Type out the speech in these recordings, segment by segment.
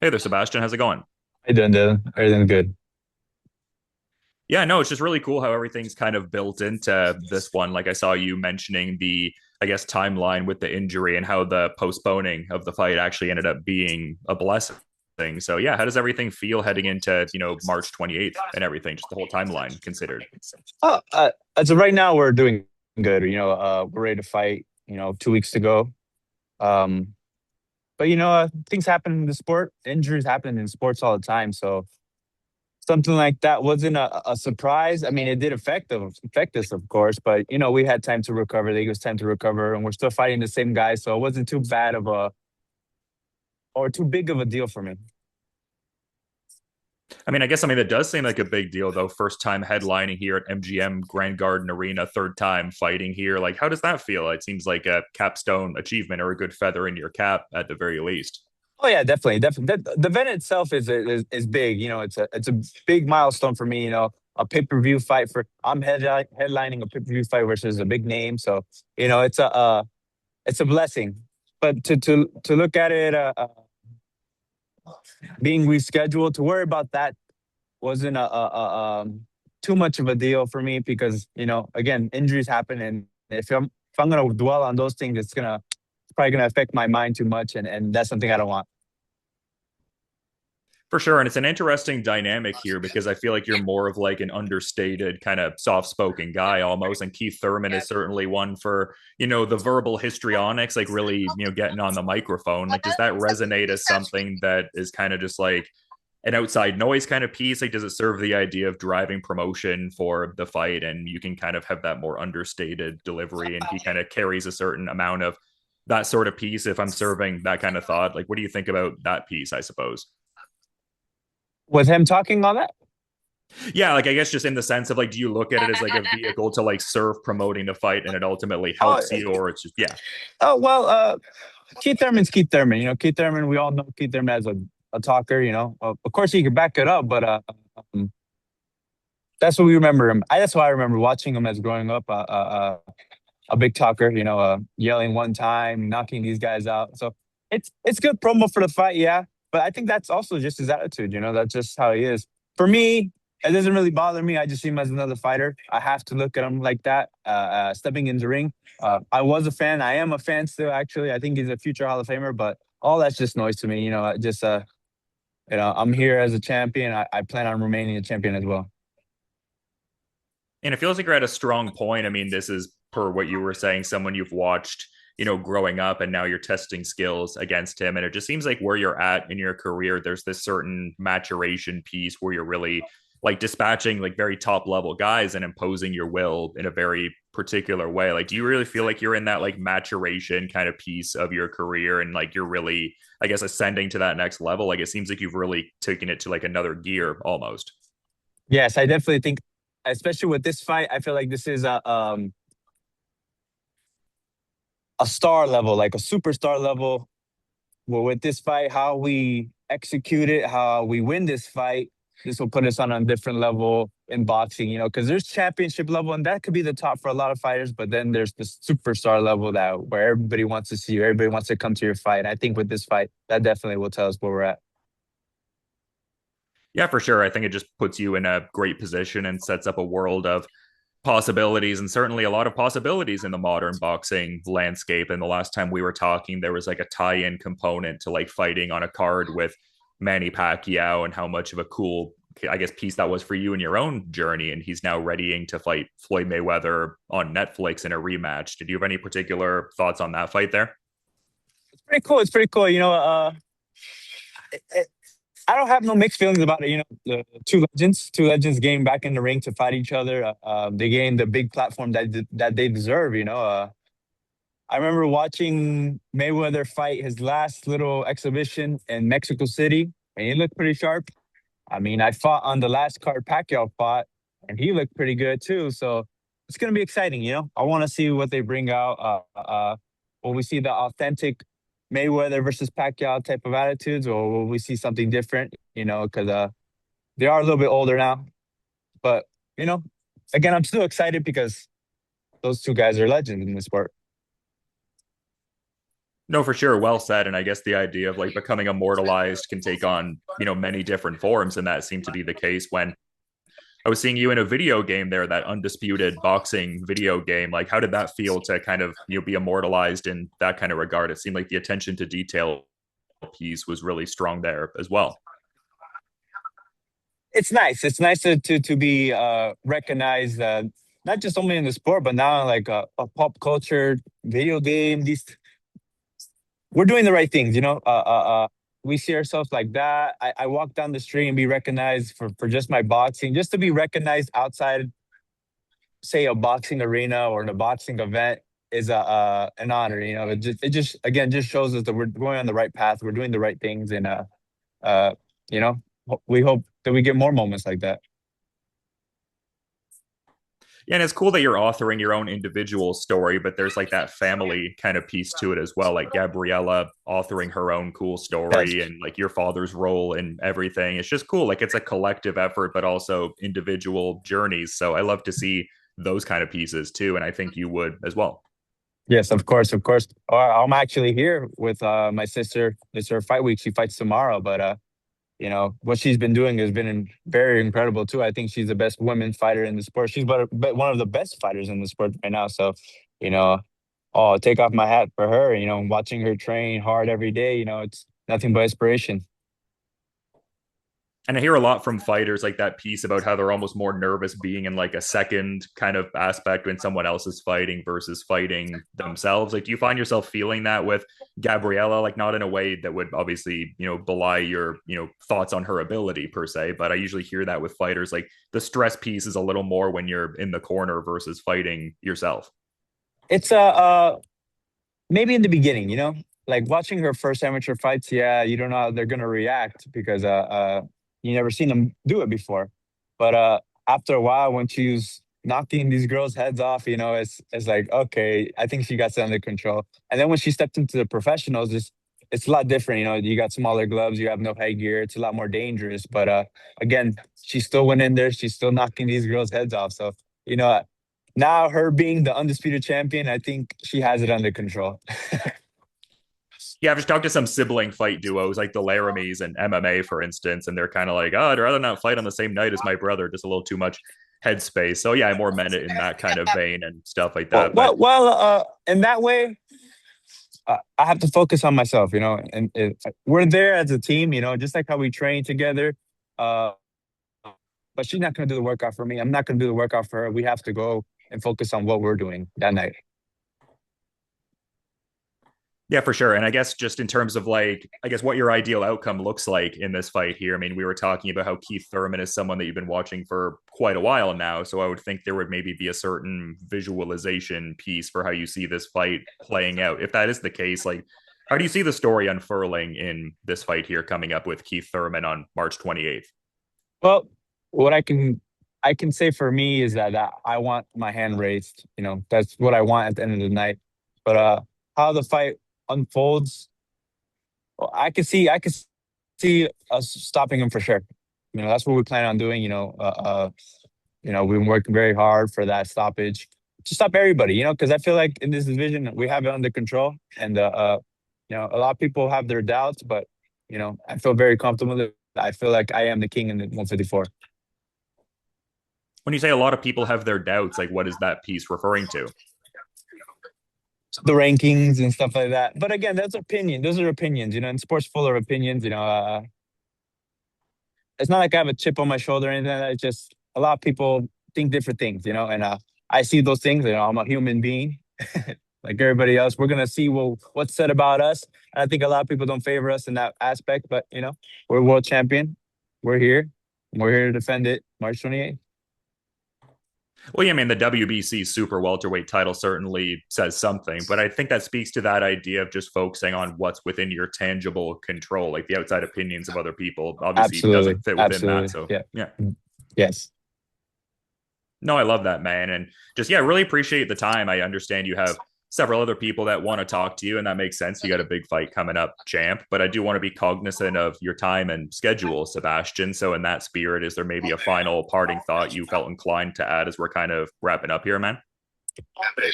Hey there, Sebastian. How's it going? How you doing, Dylan? Everything good? Yeah, no, it's just really cool how everything's kind of built into this one. Like I saw you mentioning the, I guess, timeline with the injury and how the postponing of the fight actually ended up being a blessing. So yeah, how does everything feel heading into, March 28th and everything, just the whole timeline considered? Oh, as of right now, we're doing good. We're ready to fight. 2 weeks to go. Um, but things happen in the sport. Injuries happen in sports all the time. So something like that wasn't a surprise. I mean, it did affect us, of course. But we had time to recover. They gave us time to recover, and we're still fighting the same guy. So it wasn't too bad of a or too big of a deal for me. I mean, that does seem like a big deal though. First time headlining here at MGM Grand Garden Arena, third time fighting here. Like, how does that feel? It seems like a capstone achievement or a good feather in your cap at the very least. Oh yeah, definitely, definitely. The event itself is big. It's a big milestone for me. A pay-per-view fight for I'm headlining a pay-per-view fight versus a big name. So it's a blessing. But to look at it being rescheduled, to worry about that wasn't too much of a deal for me because again, injuries happen, and if I'm gonna dwell on those things, it's probably gonna affect my mind too much, and that's something I don't want. For sure. And it's an interesting dynamic here because I feel like you're more of like an understated, kind of soft spoken guy almost. And Keith Thurman is certainly one for, the verbal histrionics, like really, getting on the microphone. Like, does that resonate as something that is kind of just like an outside noise kind of piece? Like, does it serve the idea of driving promotion for the fight? And you can kind of have that more understated delivery. And he kind of carries a certain amount of that sort of piece. If I'm serving that kind of thought, like, what do you think about that piece, I suppose? With him talking all that. Yeah, like I guess just in the sense of like, do you look at it as like a vehicle to like serve promoting the fight and it ultimately Oh, helps you, or it's just yeah, oh well. Keith Thurman's Keith Thurman. Keith Thurman. We all know Keith Thurman as a talker. Of course he can back it up, but um, that's what we remember him. That's why I remember watching him as growing up. A big talker. Yelling one time, knocking these guys out. So it's good promo for the fight, yeah. But I think that's also just his attitude. That's just how he is. For me, it doesn't really bother me. I just see him as another fighter. I have to look at him like that. Stepping in the ring. I was a fan. I am a fan still. Actually, I think he's a future Hall of Famer. But all that's just noise to me. I'm here as a champion. I plan on remaining a champion as well. and it feels like you're at a strong point. I mean, this is per what you were saying, someone you've watched, growing up, and now you're testing skills against him, and it just seems like where you're at in your career, there's this certain maturation piece where you're really like dispatching like very top level guys and imposing your will in a very particular way. Like, do you really feel like you're in that like maturation kind of piece of your career and like you're really, I guess, ascending to that next level? Like, it seems like you've really taken it to like another gear almost. Yes, I definitely think, especially with this fight, I feel like this is a star level, like a superstar level. Well, with this fight, how we execute it, how we win this fight, this will put us on a different level in boxing, because there's championship level, and that could be the top for a lot of fighters, but then there's the superstar level that where everybody wants to see you, everybody wants to come to your fight. I think with this fight, that definitely will tell us where we're at. Yeah, for sure. I think it just puts you in a great position and sets up a world of possibilities and certainly a lot of possibilities in the modern boxing landscape. And the last time we were talking, there was like a tie in component to like fighting on a card with Manny Pacquiao and how much of a cool, I guess, piece that was for you in your own journey. And he's now readying to fight Floyd Mayweather on Netflix in a rematch. Did you have any particular thoughts on that fight there? It's pretty cool. It's pretty cool. I don't have no mixed feelings about it. The two legends getting back in the ring to fight each other. They gained the big platform that they deserve. I remember watching Mayweather fight his last little exhibition in Mexico City, and he looked pretty sharp. I mean, I fought on the last card Pacquiao fought, and he looked pretty good too. So it's gonna be exciting. I want to see what they bring out. Will we see the authentic Mayweather versus Pacquiao type of attitudes, or will we see something different? Because they are a little bit older now, but you know, again, I'm still excited because those two guys are legends in the sport. No, for sure. Well said. And I guess the idea of like becoming immortalized can take on, many different forms. And that seemed to be the case when I was seeing you in a video game there, that undisputed boxing video game. Like, how did that feel to kind of, be immortalized in that kind of regard? It seemed like the attention to detail piece was really strong there as well. It's nice. It's nice to be recognized, not just only in the sport, but now like a pop culture video game. These we're doing the right things, we see ourselves like that. I walk down the street and be recognized for just my boxing, just to be recognized outside, say, a boxing arena or in a boxing event is an honor. It just again just shows us that we're going on the right path. We're doing the right things, and uh, you know, we hope that we get more moments like that. Yeah, and it's cool that you're authoring your own individual story, but there's like that family kind of piece to it as well. Like Gabriella authoring her own cool Yes. story and like your father's role in everything. It's just cool. Like it's a collective effort, but also individual journeys. So I love to see those kind of pieces too. And I think you would as well. Yes, of course, of course. I'm actually here with my sister. It's her fight week. She fights tomorrow, but what she's been doing has been very incredible too. I think she's the best women fighter in the sport. She's one of the best fighters in the sport right now. So, you know, oh, take off my hat for her. Watching her train hard every day. It's nothing but inspiration. And I hear a lot from fighters like that piece about how they're almost more nervous being in like a second kind of aspect when someone else is fighting versus fighting themselves. Like, do you find yourself feeling that with Gabriella? Like, not in a way that would obviously, belie your, thoughts on her ability per se, but I usually hear that with fighters. Like, the stress piece is a little more when you're in the corner versus fighting yourself. It's maybe in the beginning, like watching her first amateur fights. Yeah, you don't know how they're gonna react because you never seen them do it before. But after a while, when she's knocking these girls' heads off, it's like, okay, I think she got it under control. And then when she stepped into the professionals, it's a lot different. You got smaller gloves, you have no headgear. It's a lot more dangerous. But again, she still went in there. She's still knocking these girls' heads off. So you know, now her being the undisputed champion, I think she has it under control. Yeah, I've just talked to some sibling fight duos like the Laramies and MMA, for instance, and they're kind of like, oh, I'd rather not fight on the same night as my brother, just a little too much headspace. So yeah, I more meant it in that kind of vein and stuff like Well, that. But well, well. In that way, I have to focus on myself. And we're there as a team. Just like how we train together. Uh, but she's not going to do the workout for me. I'm not going to do the workout for her. We have to go and focus on what we're doing that night. yeah, for sure. And I guess just in terms of like, I guess what your ideal outcome looks like in this fight here. I mean, we were talking about how Keith Thurman is someone that you've been watching for quite a while now. So I would think there would maybe be a certain visualization piece for how you see this fight playing out. If that is the case, like, how do you see the story unfurling in this fight here coming up with Keith Thurman on March 28th? Well, what I can say for me is that I want my hand raised. That's what I want at the end of the night. But how the fight unfolds, well, I can see us stopping him for sure. That's what we plan on doing. We've been working very hard for that stoppage to stop everybody. Because I feel like in this division we have it under control, and a lot of people have their doubts, but I feel very comfortable. I feel like I am the king in the 154. When you say a lot of people have their doubts, like what is that piece referring to? The rankings and stuff like that. But again, that's opinion. Those are opinions. And sports full of opinions. It's not like I have a chip on my shoulder or anything like that. It's just a lot of people think different things. And I see those things. I'm a human being, like everybody else. We're gonna see what's said about us. And I think a lot of people don't favor us in that aspect. But we're world champion. We're here. We're here to defend it. March 28th. Well, yeah, I mean, the WBC super welterweight title certainly says something, but I think that speaks to that idea of just focusing on what's within your tangible control, like the outside opinions of other people obviously Absolutely. doesn't fit within that. Absolutely. So, Yeah. yeah. Yes. No, I love that, man. And just, yeah, really appreciate the time. I understand you have several other people that want to talk to you, and that makes sense. You got a big fight coming up, champ. But I do want to be cognizant of your time and schedule, Sebastian. So, in that spirit, is there maybe a final parting thought you felt inclined to add as we're kind of wrapping up here, man?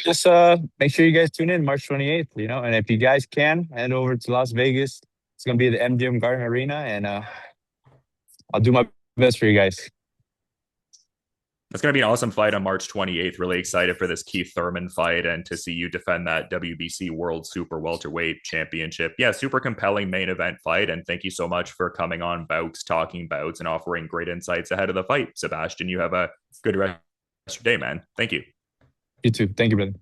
Just make sure you guys tune in March 28th, and if you guys can, head over to Las Vegas. It's gonna be the MGM Garden Arena, and I'll do my best for you guys. It's going to be an awesome fight on March 28th. Really excited for this Keith Thurman fight and to see you defend that WBC World Super Welterweight Championship. Yeah, super compelling main event fight. And thank you so much for coming on Bowks Talking Bouts and offering great insights ahead of the fight. Sebastian, you have a good rest of your day, man. Thank you. You too. Thank you, brother.